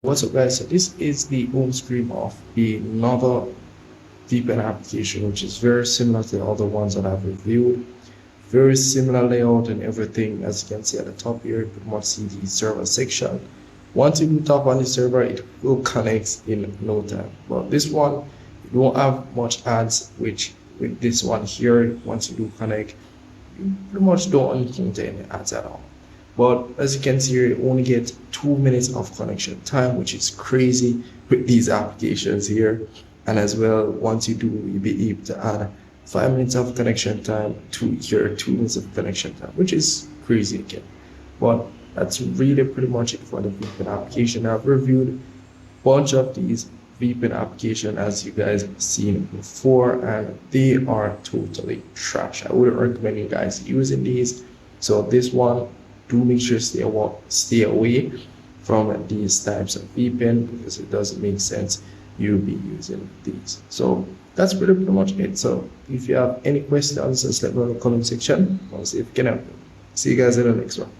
What's up guys, so this is the home screen of another VPN application which is very similar to the other ones that I've reviewed. Very similar layout and everything. As you can see at the top here, you pretty much see the server section. Once you do tap on the server, it will connect in no time. But this one, you don't have much ads, which with this one here, once you do connect, you pretty much don't encounter any ads at all. But as you can see here, you only get 2 minutes of connection time, which is crazy with these applications here. And as well, once you do, you'll be able to add 5 minutes of connection time to your 2 minutes of connection time, which is crazy again. But that's really pretty much it for the VPN application. I've reviewed a bunch of these VPN application as you guys have seen before, and they are totally trash. I wouldn't recommend you guys using these. So this one, do make sure stay away from these types of VPN because it doesn't make sense you'll be using these. So that's pretty much it. So if you have any questions, just let me know in the comment section. I'll see if I can help you. See you guys in the next one.